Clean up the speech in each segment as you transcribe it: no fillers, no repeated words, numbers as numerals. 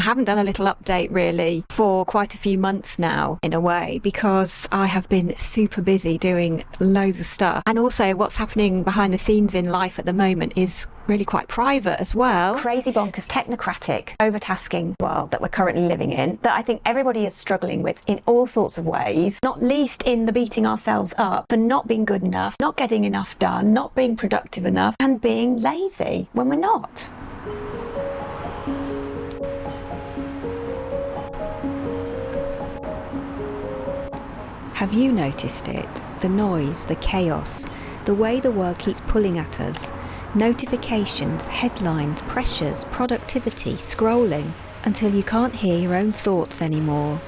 I haven't done a little update really for quite a few months now, in a way, because I have been super busy doing loads of stuff. And also what's happening behind the scenes in life at the moment is really quite private as well. Crazy bonkers technocratic overtasking world that we're currently living in, that I think everybody is struggling with in all sorts of ways, not least in the beating ourselves up for not being good enough, not getting enough done, not being productive enough, and being lazy when we're not. Have you noticed it? The noise, the chaos, the way the world keeps pulling at us. Notifications, headlines, pressures, productivity, scrolling, until you can't hear your own thoughts anymore.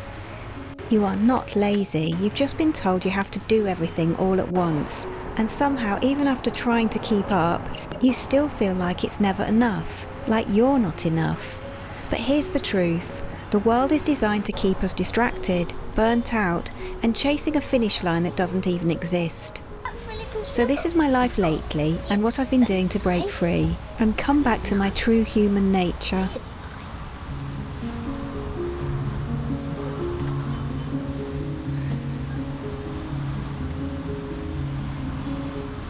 You are not lazy, you've just been told you have to do everything all at once. And somehow, even after trying to keep up, you still feel like it's never enough, like you're not enough. But here's the truth. The world is designed to keep us distracted, burnt out, and chasing a finish line that doesn't even exist. So this is my life lately, and what I've been doing to break free, and come back to my true human nature.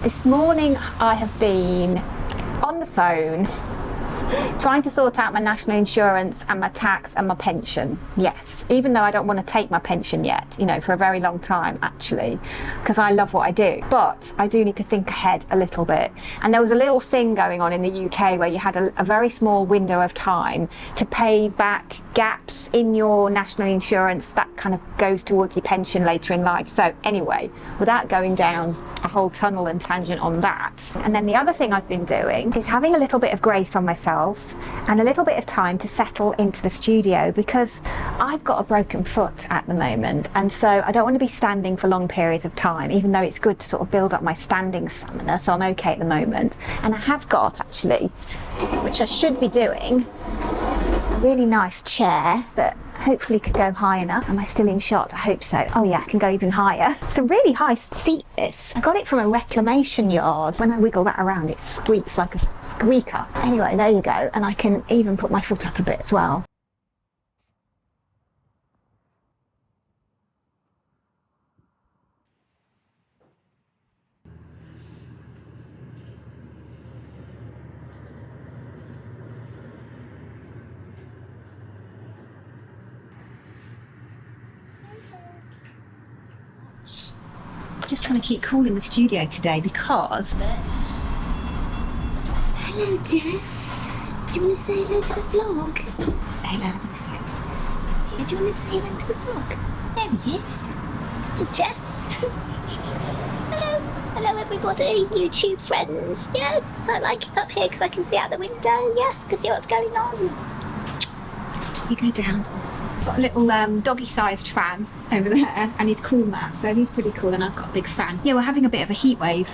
This morning I have been on the phone trying to sort out my national insurance and my tax and my pension. Yes, even though I don't want to take my pension yet, for a very long time actually, because I love what I do. But I do need to think ahead a little bit. And there was a little thing going on in the UK where you had a very small window of time to pay back gaps in your national insurance that kind of goes towards your pension later in life. So anyway, without going down a whole tunnel and tangent on that. And then the other thing I've been doing is having a little bit of grace on myself and a little bit of time to settle into the studio, because I've got a broken foot at the moment, and so I don't want to be standing for long periods of time, even though it's good to sort of build up my standing stamina, so I'm okay at the moment. And I have got, actually, which I should be doing, a really nice chair that hopefully could go high enough. Am I still in shot? I hope so. Oh yeah, I can go even higher. It's a really high seat, this. I got it from a reclamation yard. When I wiggle that around, it squeaks like a squeaker. Anyway, there you go. And I can even put my foot up a bit as well. I'm just trying to keep cool in the studio today because... Hello, Jeff. Do you want to say hello to the vlog? To say hello in a sec. Yeah, do you want to say hello to the vlog? There he is. Hello, Jeff. Hello. Hello, everybody. YouTube friends. Yes, I like it up here because I can see out the window. Yes, can see what's going on. You go down. Got a little doggy-sized fan over there, and he's cool mat, so he's pretty cool, and I've got a big fan. Yeah, we're having a bit of a heat wave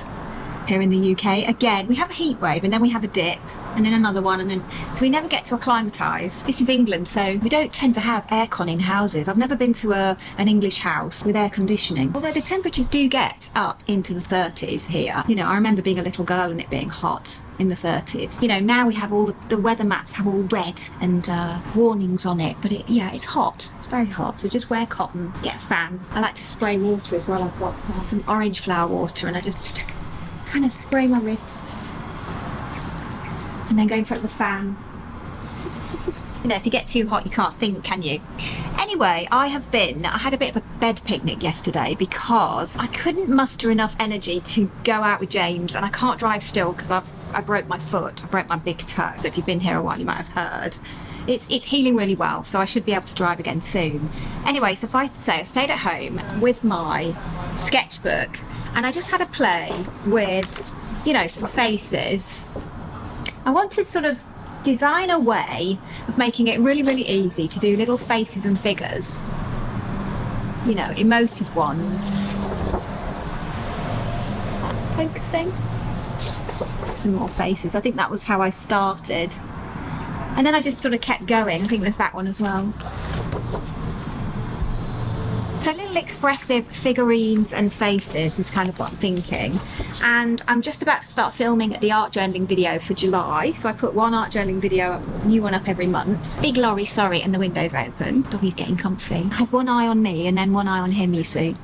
here in the UK. Again, we have a heat wave, and then we have a dip, and then another one, and then so we never get to acclimatise. This is England, so we don't tend to have aircon in houses. I've never been to an English house with air conditioning, although the temperatures do get up into the 30s here. I remember being a little girl and it being hot in the 30s. Now we have all the weather maps have all red and warnings on it, but it's hot. It's very hot, so just wear cotton, get a fan. I like to spray water as well. I've got some orange flower water, and I just kind of spray my wrists and then go in front of the fan. If you get too hot, you can't think, can you? Anyway, I had a bit of a bed picnic yesterday because I couldn't muster enough energy to go out with James, and I can't drive still because I broke my foot. I broke my big toe. So if you've been here a while, you might have heard. It's healing really well, so I should be able to drive again soon. Anyway, suffice to say, I stayed at home with my sketchbook, and I just had a play with, some faces. I want to sort of design a way of making it really, really easy to do little faces and figures, emotive ones. Is that focusing? Some more faces. I think that was how I started, and then I just sort of kept going. I think there's that one as well. So little expressive figurines and faces is kind of what I'm thinking. And I'm just about to start filming the art journaling video for July. So I put one art journaling video up, new one up every month. Big lorry, sorry, and the window's open. Doggy's getting comfy. I have one eye on me and then one eye on him, you see.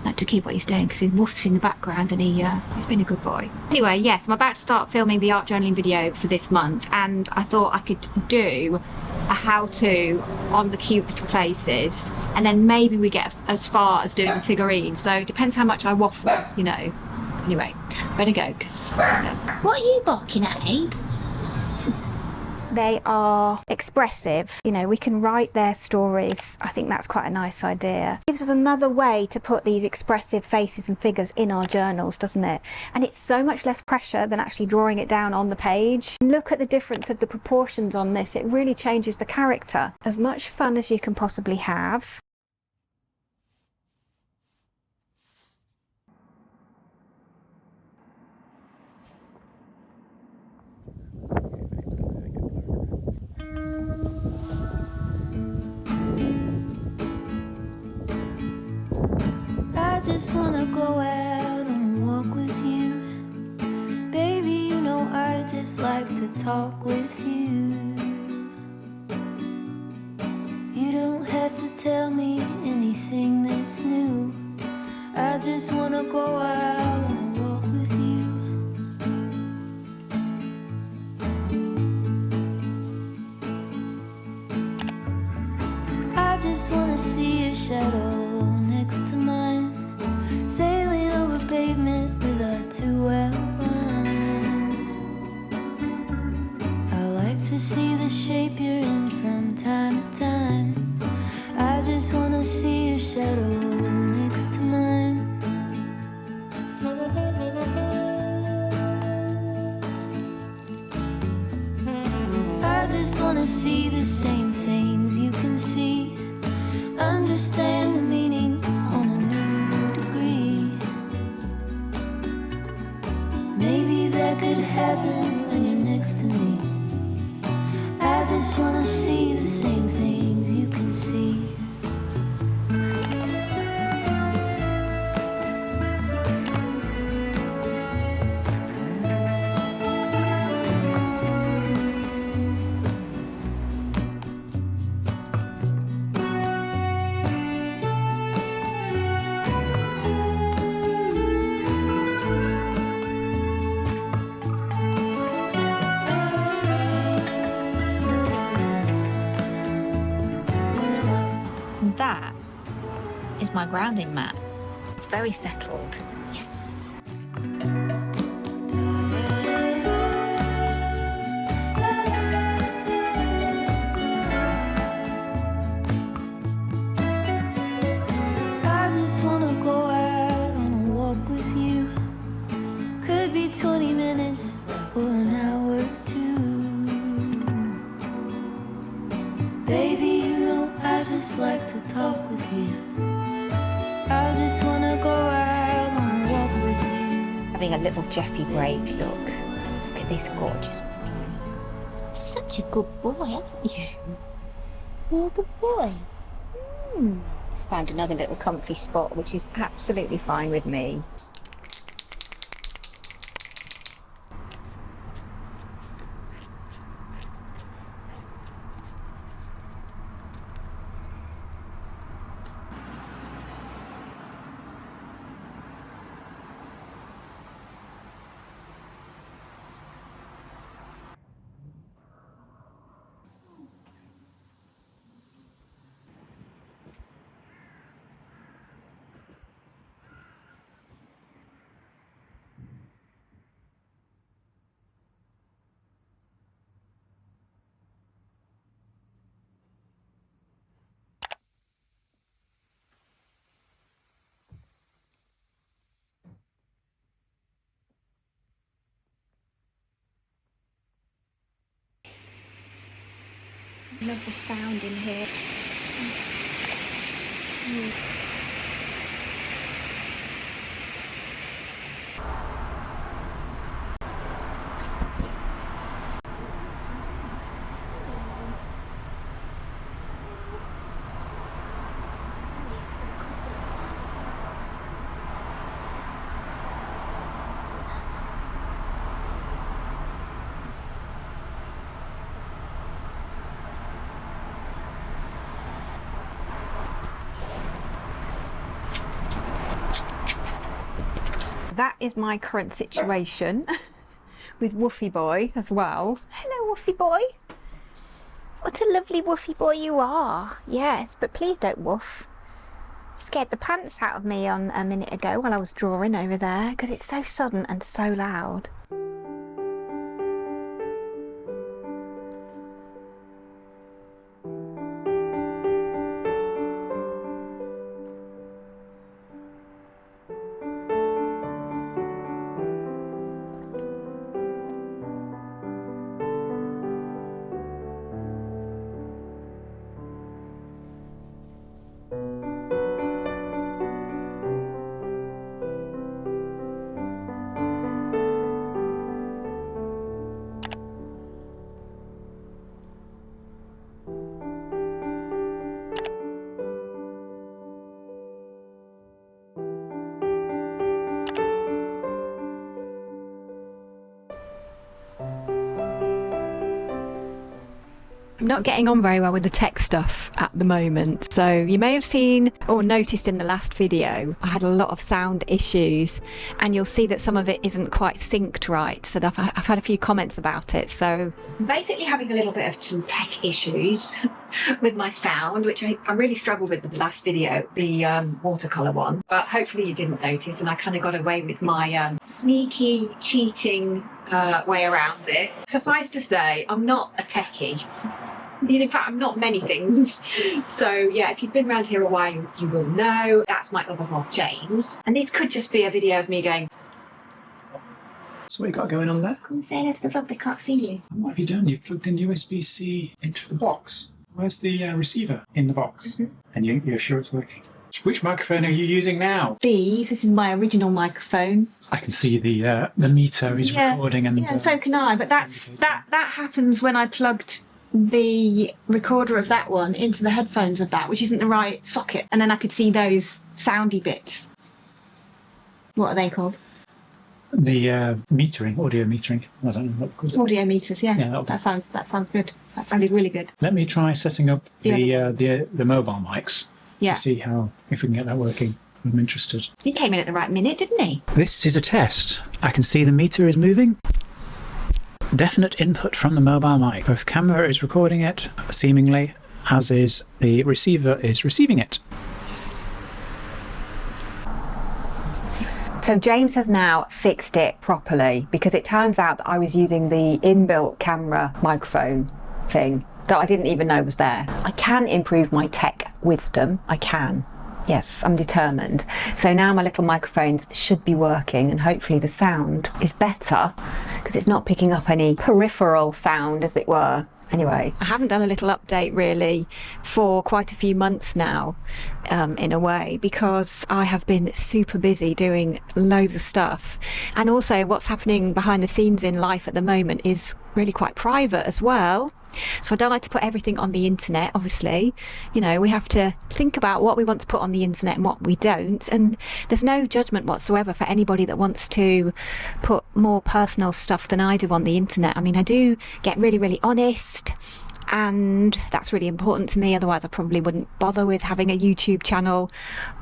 Like to keep what he's doing because his woof's in the background and he's been a good boy. Anyway, yes, I'm about to start filming the art journaling video for this month, and I thought I could do a how-to on the cute little faces, and then maybe we get as far as doing figurines. So it depends how much I waffle, you know. Anyway, better go because. What are you barking at, Abe? They are expressive. You know, we can write their stories. I think that's quite a nice idea. Gives us another way to put these expressive faces and figures in our journals, doesn't it? And it's so much less pressure than actually drawing it down on the page. Look at the difference of the proportions on this. It really changes the character. As much fun as you can possibly have. I just wanna go out on a walk with you. Baby, you know I just like to talk with you. You don't have to tell me anything that's new. I just wanna go out on a walk with you. I just wanna see your shadow next to mine, sailing over pavement with our two outlines. I like to see the shape you're in from time to time. I just wanna see your shadow next to mine. I just wanna see the same things you can see, understand the meaning on a new degree. Maybe that could happen when you're next to me. I just wanna see the same things you can see. And that is my grounding mat. It's very settled. Yes. I just wanna go out on a walk with you. Could be 20 minutes or an hour or two. Baby, you know I just like to talk with you. I just wanna go out on a walk with you. Having a little Jeffy break, look. Look at this gorgeous boy. Such a good boy, aren't you? You're a good boy. He's found another little comfy spot, which is absolutely fine with me. Love the sound in here. that is my current situation with Woofy Boy as well. Hello, Woofy Boy. What a lovely Woofy Boy you are. Yes, but please don't woof. Scared the pants out of me on a minute ago while I was drawing over there because it's so sudden and so loud. I'm not getting on very well with the tech stuff at the moment. So you may have seen or noticed in the last video, I had a lot of sound issues, and you'll see that some of it isn't quite synced right. So I've had a few comments about it. So I'm basically having a little bit of some tech issues with my sound, which I really struggled with the last video, the watercolour one. But hopefully you didn't notice, and I kind of got away with my sneaky, cheating way around it. Suffice to say, I'm not a techie. In fact, I'm not many things. So yeah, if you've been around here a while, you will know that's my other half, James. And this could just be a video of me going, So what you got going on there? Come and say hello to the vlog, they can't see you. What have you done? You've plugged in USB-C into the box. Where's the receiver in the box? Mm-hmm. And you're sure it's working? Which microphone are you using now? this is my original microphone. I can see the meter is recording, and Yeah, so can I, but that happens when I plugged the recorder of that one into the headphones of that, which isn't the right socket, and then I could see those soundy bits. What are they called? the metering, audio metering. I don't know what called it. Audio meters, yeah. Yeah, that sounds good. That sounded really good. Let me try setting up the mobile mics. Yeah. To see if we can get that working. I'm interested. He came in at the right minute, didn't he? This is a test. I can see the meter is moving. Definite input from the mobile mic. Both camera is recording it, seemingly, as is the receiver is receiving it. So James has now fixed it properly, because it turns out that I was using the inbuilt camera microphone thing that I didn't even know was there. I can improve my tech wisdom. I can. Yes, I'm determined. So now my little microphones should be working, and hopefully the sound is better because it's not picking up any peripheral sound, as it were. Anyway, I haven't done a little update really for quite a few months now, in a way, because I have been super busy doing loads of stuff. And also what's happening behind the scenes in life at the moment is really quite private as well. So I don't like to put everything on the internet, obviously. You know, we have to think about what we want to put on the internet and what we don't. And there's no judgment whatsoever for anybody that wants to put more personal stuff than I do on the internet. I mean, I do get really, really honest, and that's really important to me. Otherwise, I probably wouldn't bother with having a YouTube channel.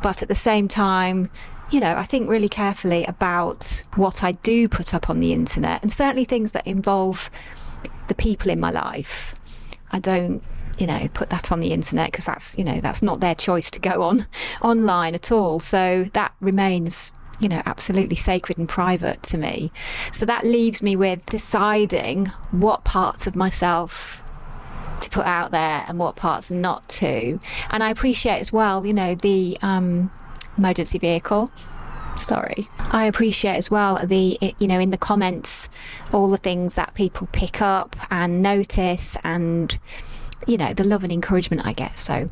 But at the same time, you know, I think really carefully about what I do put up on the internet, and certainly things that involve the people in my life. I don't, you know, put that on the internet because that's, you know, that's not their choice to go on online at all. So that remains, you know, absolutely sacred and private to me. So that leaves me with deciding what parts of myself to put out there and what parts not to. And I appreciate as well, you know, the emergency vehicle. Sorry. I appreciate as well the, you know, in the comments, all the things that people pick up and notice, and, you know, the love and encouragement I get. So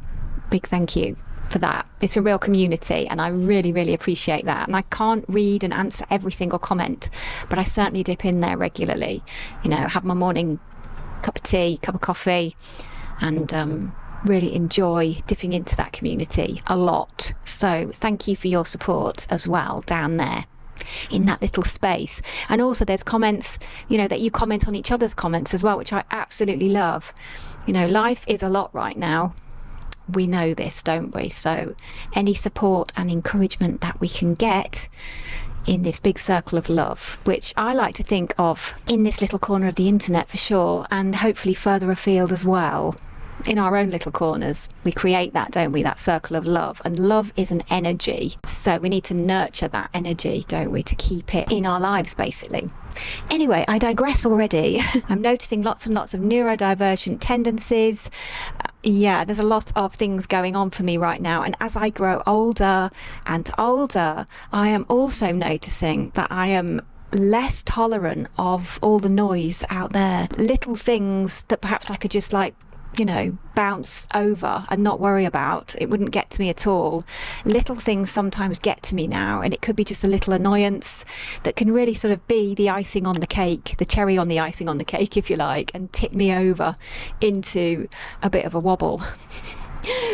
big thank you for that. It's a real community, and I really, really appreciate that. And I can't read and answer every single comment, but I certainly dip in there regularly. You know, have my morning cup of tea, cup of coffee, and really enjoy dipping into that community a lot. So thank you for your support as well down there in that little space. And also there's comments, you know, that you comment on each other's comments as well, which I absolutely love. You know, life is a lot right now. We know this, don't we? So any support and encouragement that we can get in this big circle of love, which I like to think of in this little corner of the internet for sure, and hopefully further afield as well. In our own little corners, we create that, don't we? That circle of love. And love is an energy. So we need to nurture that energy, don't we? To keep it in our lives, basically. Anyway, I digress already. I'm noticing lots and lots of neurodivergent tendencies. Yeah, there's a lot of things going on for me right now. And as I grow older and older, I am also noticing that I am less tolerant of all the noise out there. Little things that perhaps I could just bounce over and not worry about. It wouldn't get to me at all. Little things sometimes get to me now, and it could be just a little annoyance that can really sort of be the icing on the cake, the cherry on the icing on the cake, if you like, and tip me over into a bit of a wobble.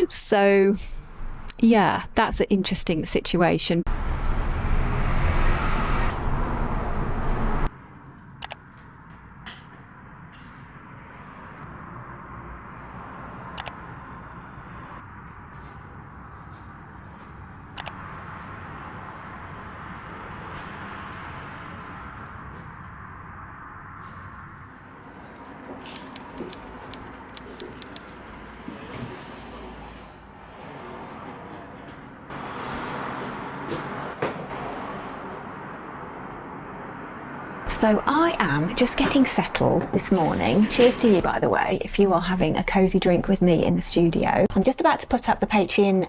So, yeah, that's an interesting situation. So I am just getting settled this morning. Cheers to you, by the way, if you are having a cosy drink with me in the studio. I'm just about to put up the Patreon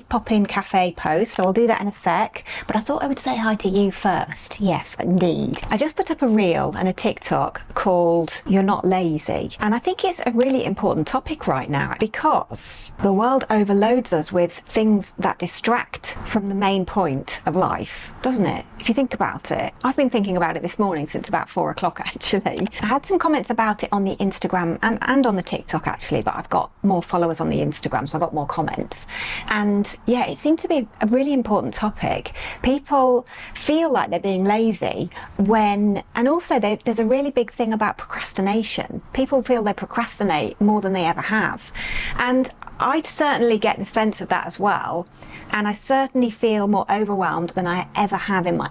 pop-in cafe post, so I'll do that in a sec. But I thought I would say hi to you first. Yes, indeed. I just put up a reel and a TikTok called You're Not Lazy. And I think it's a really important topic right now because the world overloads us with things that distract from the main point of life, doesn't it? If you think about it. I've been thinking about it this morning since about 4 o'clock actually. I had some comments about it on the Instagram and on the TikTok actually, but I've got more followers on the Instagram, so I got more comments. And yeah, it seemed to be a really important topic. People feel like they're being lazy and also there's a really big thing about procrastination. People feel they procrastinate more than they ever have. And I certainly get the sense of that as well. And I certainly feel more overwhelmed than I ever have in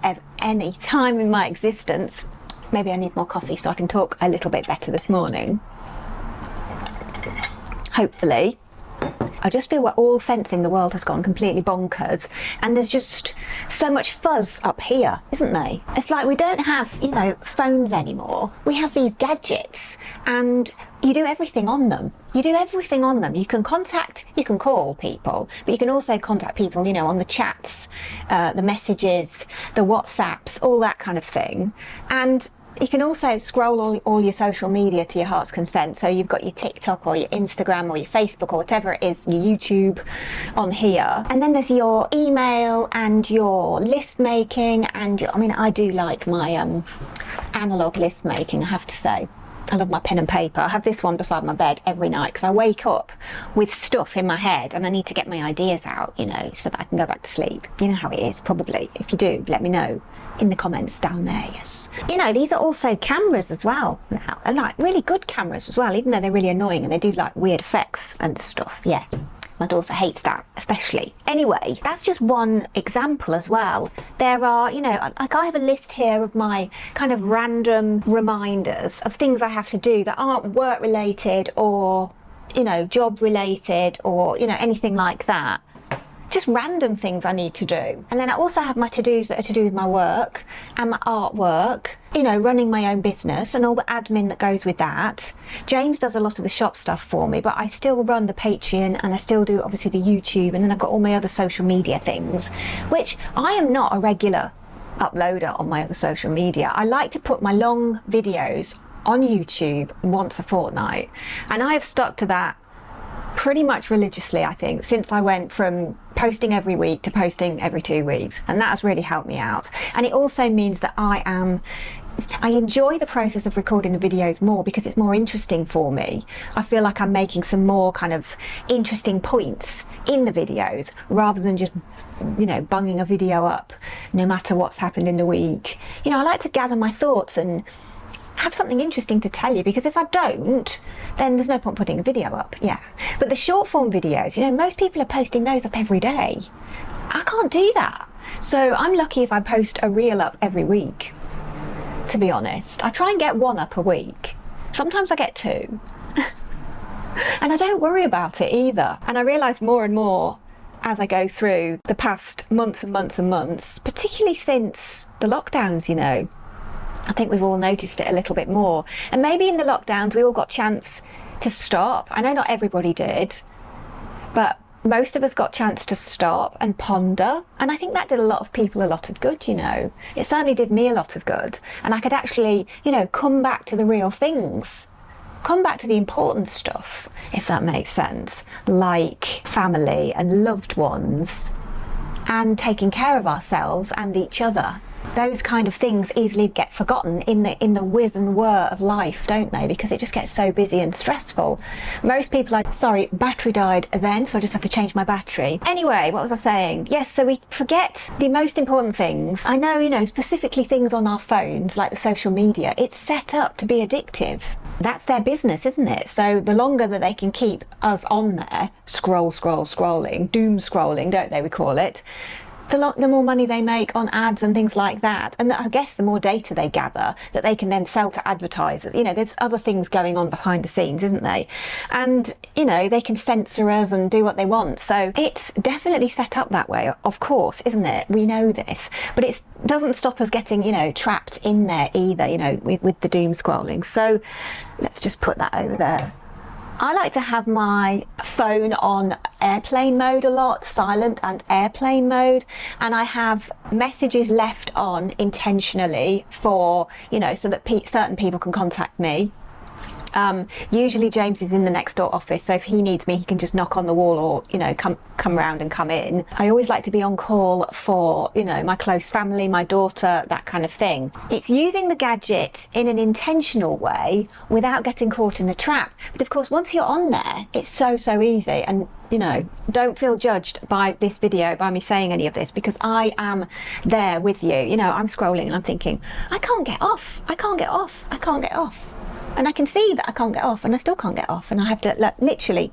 any time in my existence. Maybe I need more coffee so I can talk a little bit better this morning. Hopefully. I just feel we're all sensing the world has gone completely bonkers, and there's just so much fuzz up here, isn't there? It's like we don't have, phones anymore. We have these gadgets, and you do everything on them. You can call people, but you can also contact people, on the chats, the messages, the WhatsApps, all that kind of thing. And you can also scroll all your social media to your heart's consent. So you've got your TikTok or your Instagram or your Facebook or whatever it is, your YouTube on here. And then there's your email and your list making and I do like my analog list making, I have to say. I love my pen and paper. I have this one beside my bed every night because I wake up with stuff in my head and I need to get my ideas out, so that I can go back to sleep. You know how it is, probably. If you do, let me know in the comments down there, yes. These are also cameras as well now, and like really good cameras as well, even though they're really annoying and they do like weird effects and stuff, yeah. My daughter hates that, especially. Anyway, that's just one example as well. There are, like I have a list here of my kind of random reminders of things I have to do that aren't work related or, job related or, anything like that. Just random things I need to do. And then I also have my to-dos that are to do with my work and my artwork, running my own business and all the admin that goes with that. James does a lot of the shop stuff for me, but I still run the Patreon and I still do obviously the YouTube, and then I've got all my other social media things, which I am not a regular uploader on my other social media. I like to put my long videos on YouTube once a fortnight, and I have stuck to that pretty much religiously, I think, since I went from posting every week to posting every 2 weeks, and that has really helped me out. And it also means that I enjoy the process of recording the videos more because it's more interesting for me. I feel like I'm making some more kind of interesting points in the videos rather than just, bunging a video up no matter what's happened in the week. I like to gather my thoughts and have something interesting to tell you, because if I don't, then there's no point putting a video up. Yeah, but the short form videos, most people are posting those up every day. I can't do that. So I'm lucky if I post a reel up every week, to be honest. I try and get one up a week. Sometimes I get two. And I don't worry about it either. And I realise more and more as I go through the past months and months and months, particularly since the lockdowns, you know. I think we've all noticed it a little bit more. And maybe in the lockdowns we all got a chance to stop. I know not everybody did, but most of us got a chance to stop and ponder. And I think that did a lot of people a lot of good, you know. It certainly did me a lot of good. And I could actually, you know, come back to the real things. Come back to the important stuff, if that makes sense, like family and loved ones and taking care of ourselves and each other. Those kind of things easily get forgotten in the whiz and whir of life, don't they? Because it just gets so busy and stressful. Most people are, sorry, battery died then, so I just have to change my battery. Anyway, what was I saying? Yes, so we forget the most important things. I know, you know, specifically things on our phones, like the social media, it's set up to be addictive. That's their business, isn't it? So the longer that they can keep us on there, scrolling, doom scrolling, don't they, we call it, the more money they make on ads and things like that. And I guess the more data they gather that they can then sell to advertisers. You know, there's other things going on behind the scenes, isn't they? And, you know, they can censor us and do what they want. So it's definitely set up that way, of course, isn't it? We know this. But it doesn't stop us getting, you know, trapped in there either, you know, with the doom scrolling. So let's just put that over there. I like to have my phone on airplane mode a lot, silent and airplane mode, and I have messages left on intentionally for, you know, so that certain people can contact me. Usually James is in the next door office, so if he needs me, he can just knock on the wall or, you know, come round and come in. I always like to be on call for, you know, my close family, my daughter, that kind of thing. It's using the gadget in an intentional way without getting caught in the trap. But of course, once you're on there, it's so easy. And, you know, don't feel judged by this video, by me saying any of this, because I am there with you. You know, I'm scrolling and I'm thinking, I can't get off. And I can see that I can't get off, and I still can't get off, and I have to literally,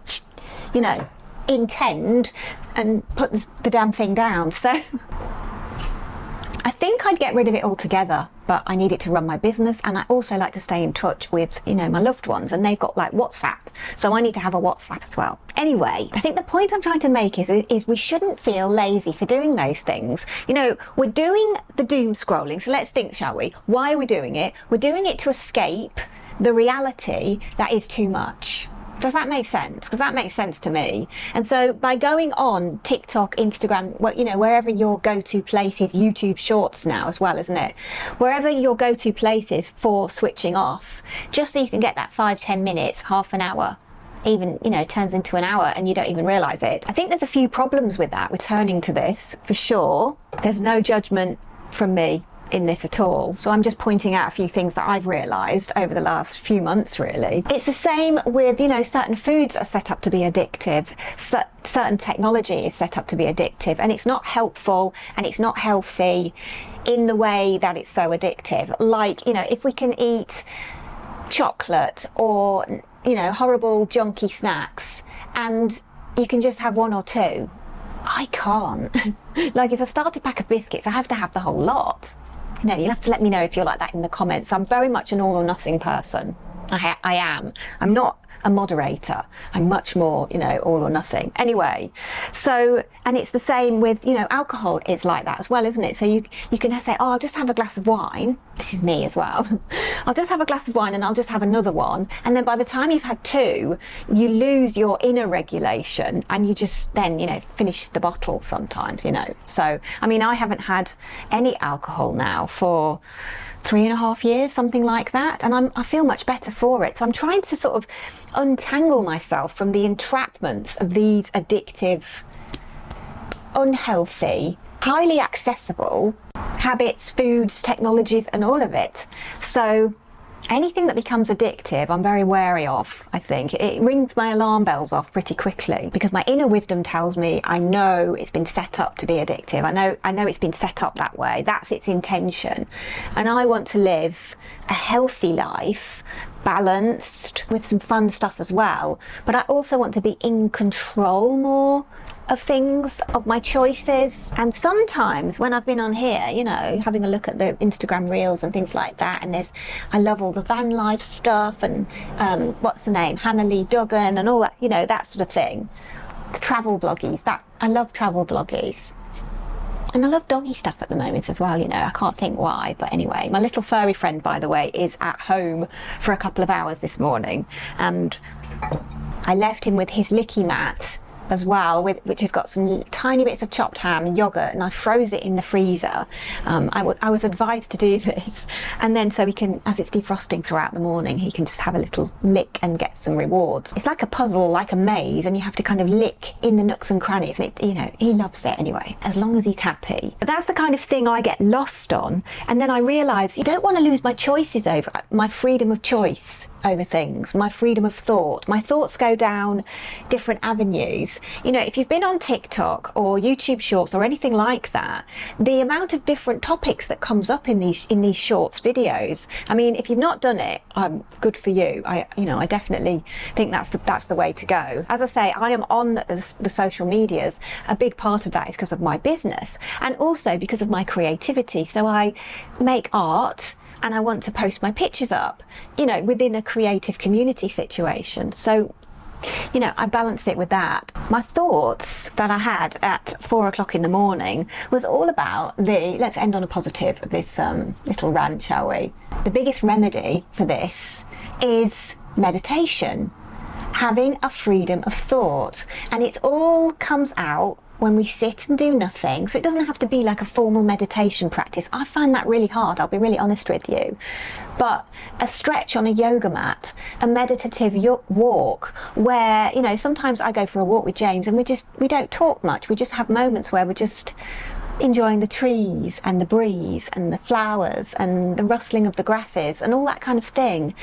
you know, intend and put the damn thing down. So I think I'd get rid of it altogether, but I need it to run my business, and I also like to stay in touch with, you know, my loved ones, and they've got like WhatsApp, so I need to have a WhatsApp as well. Anyway, I think the point I'm trying to make is we shouldn't feel lazy for doing those things. You know, we're doing the doom scrolling, so let's think, shall we? Why are we doing it? We're doing it to escape the reality that is too much. Does that make sense? Because that makes sense to me. And so by going on TikTok, Instagram, well, you know, wherever your go-to place is, YouTube Shorts now as well, isn't it? Wherever your go-to place is for switching off, just so you can get that 5-10 minutes, half an hour, even, you know, it turns into an hour and you don't even realise it. I think there's a few problems with that, with turning to this, for sure. There's no judgment from me in this at all. So I'm just pointing out a few things that I've realised over the last few months, really. It's the same with, you know, certain foods are set up to be addictive. Certain technology is set up to be addictive, and it's not helpful and it's not healthy in the way that it's so addictive. Like, you know, if we can eat chocolate or, you know, horrible junky snacks and you can just have one or two, I can't. Like, if I start a pack of biscuits, I have to have the whole lot. You know, you'll have to let me know if you're like that in the comments. I'm very much an all or nothing person. I am. I'm not a moderator. I'm much more, you know, all or nothing. Anyway, so, and it's the same with, you know, alcohol is like that as well, isn't it? So you can say, oh, I'll just have a glass of wine. This is me as well. I'll just have a glass of wine and I'll just have another one. And then by the time you've had two, you lose your inner regulation and you just then, you know, finish the bottle sometimes, you know. So, I mean, I haven't had any alcohol now for 3.5 years, something like that, and I feel much better for it. So I'm trying to sort of untangle myself from the entrapments of these addictive, unhealthy, highly accessible habits, foods, technologies, and all of it. So anything that becomes addictive, I'm very wary of, I think. It rings my alarm bells off pretty quickly, because my inner wisdom tells me, I know it's been set up to be addictive. I know it's been set up that way. That's its intention. And I want to live a healthy life, balanced, with some fun stuff as well. But I also want to be in control more of things, of my choices. And sometimes when I've been on here, you know, having a look at the Instagram reels and things like that, and I love all the van life stuff, and what's the name, Hannah Lee Duggan and all that, you know, that sort of thing. The travel vloggies, I love travel vloggies. And I love doggy stuff at the moment as well, you know, I can't think why, but anyway. My little furry friend, by the way, is at home for a couple of hours this morning, and I left him with his licky mat as well, which has got some tiny bits of chopped ham, yogurt, and I froze it in the freezer. I was advised to do this, and then so he can, as it's defrosting throughout the morning, he can just have a little lick and get some rewards. It's like a puzzle, like a maze, and you have to kind of lick in the nooks and crannies, and it, you know, he loves it anyway, as long as he's happy. But that's the kind of thing I get lost on, and then I realise you don't want to lose my choices over, my freedom of choice over things, my freedom of thought. My thoughts go down different avenues. You know, if you've been on TikTok or YouTube Shorts or anything like that, the amount of different topics that comes up in these Shorts videos, I mean, if you've not done it, good for you. I definitely think that's the way to go. As I say, I am on the social medias. A big part of that is because of my business, and also because of my creativity. So I make art, and I want to post my pictures up, you know, within a creative community situation. So, you know, I balance it with that. My thoughts that I had at 4 o'clock in the morning was all about let's end on a positive of this little rant, shall we? The biggest remedy for this is meditation, having a freedom of thought. And it all comes out when we sit and do nothing. So it doesn't have to be like a formal meditation practice. I find that really hard, I'll be really honest with you. But a stretch on a yoga mat, a meditative walk, where, you know, sometimes I go for a walk with James and we don't talk much. We just have moments where we're just enjoying the trees and the breeze and the flowers and the rustling of the grasses and all that kind of thing.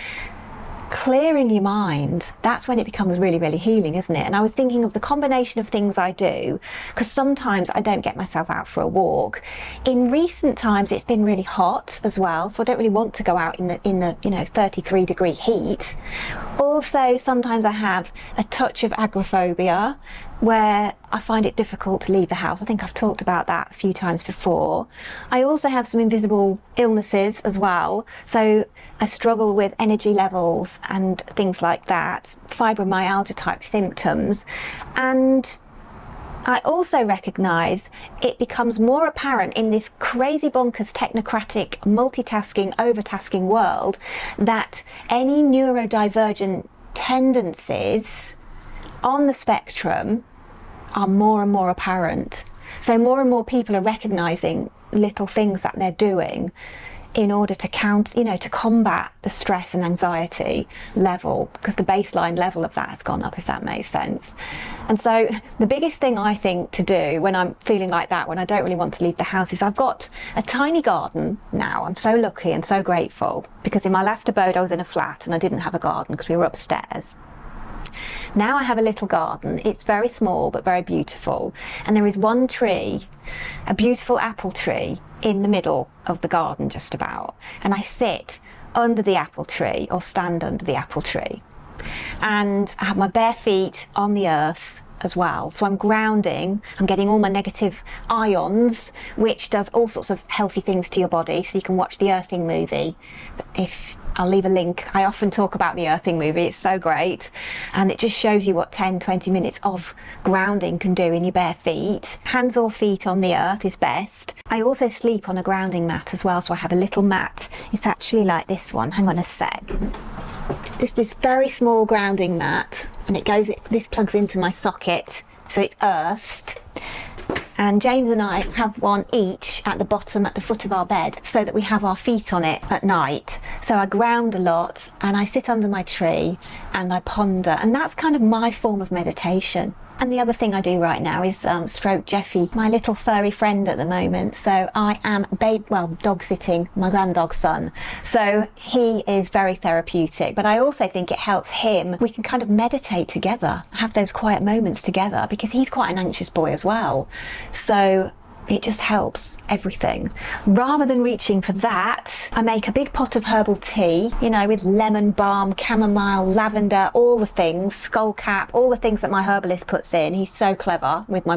Clearing your mind, that's when it becomes really, really healing, isn't it? And I was thinking of the combination of things I do, because sometimes I don't get myself out for a walk. In recent times it's been really hot as well, so I don't really want to go out in the you know, 33-degree heat. Also, sometimes I have a touch of agoraphobia, where I find it difficult to leave the house. I think I've talked about that a few times before. I also have some invisible illnesses as well. So I struggle with energy levels and things like that, fibromyalgia type symptoms. And I also recognise it becomes more apparent in this crazy bonkers technocratic multitasking, overtasking world that any neurodivergent tendencies on the spectrum are more and more apparent. So more and more people are recognising little things that they're doing in order to to combat the stress and anxiety level, because the baseline level of that has gone up, if that makes sense. And so the biggest thing I think to do when I'm feeling like that, when I don't really want to leave the house, is I've got a tiny garden now. I'm so lucky and so grateful, because in my last abode I was in a flat and I didn't have a garden because we were upstairs. Now I have a little garden. It's very small but very beautiful, and there is one tree, a beautiful apple tree, in the middle of the garden just about, and I sit under the apple tree or stand under the apple tree, and I have my bare feet on the earth as well, so I'm grounding. I'm getting all my negative ions, which does all sorts of healthy things to your body. So you can watch the Earthing movie. I'll leave a link. I often talk about the Earthing movie. It's so great. And it just shows you what 10-20 minutes of grounding can do in your bare feet. Hands or feet on the earth is best. I also sleep on a grounding mat as well. So I have a little mat. It's actually like this one. Hang on a sec. This very small grounding mat. And this plugs into my socket. So it's earthed. And James and I have one each at the foot of our bed, so that we have our feet on it at night. So I ground a lot, and I sit under my tree and I ponder, and that's kind of my form of meditation. And the other thing I do right now is stroke Jeffy, my little furry friend at the moment. So I am dog sitting my granddog's son. So he is very therapeutic, but I also think it helps him. We can kind of meditate together, have those quiet moments together, because he's quite an anxious boy as well. So It just helps everything. Rather than reaching for that, I make a big pot of herbal tea, you know, with lemon balm, chamomile, lavender, all the things, skullcap, all the things that my herbalist puts in. He's so clever with my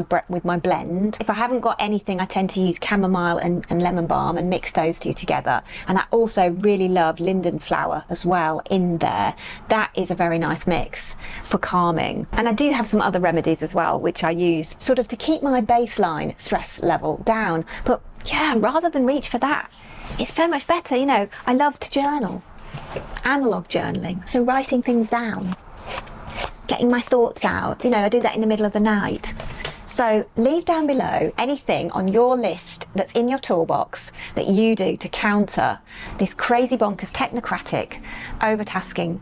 blend. If I haven't got anything, I tend to use chamomile and lemon balm and mix those two together. And I also really love linden flower as well in there. That is a very nice mix for calming. And I do have some other remedies as well, which I use sort of to keep my baseline stress level down. But yeah, rather than reach for that, it's so much better. You know, I love to journal, analog journaling, so writing things down, getting my thoughts out. You know, I do that in the middle of the night. So leave down below anything on your list that's in your toolbox that you do to counter this crazy bonkers technocratic overtasking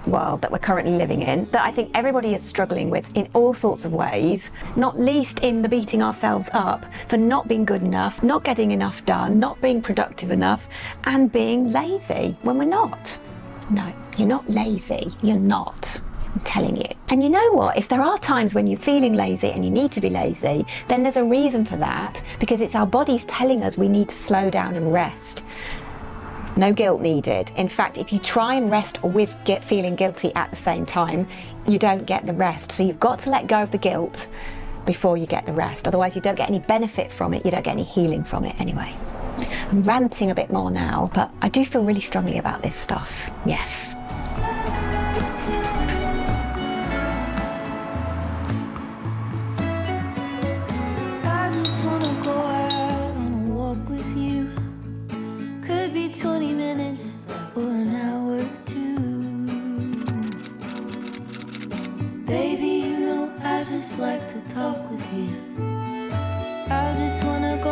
world that we're currently living in, that I think everybody is struggling with in all sorts of ways, not least in the beating ourselves up for not being good enough, not getting enough done, not being productive enough, and being lazy when we're not. No, you're not lazy, you're not. I'm telling you. And you know what? If there are times when you're feeling lazy and you need to be lazy, then there's a reason for that, because it's our bodies telling us we need to slow down and rest. No guilt needed. In fact, if you try and rest with feeling guilty at the same time, you don't get the rest. So you've got to let go of the guilt before you get the rest. Otherwise, you don't get any benefit from it. You don't get any healing from it anyway. I'm ranting a bit more now, but I do feel really strongly about this stuff. Yes. I just wanna go out on a walk with you. Could be 20 minutes or an hour or two. Baby, you know I just like to talk with you. I just wanna go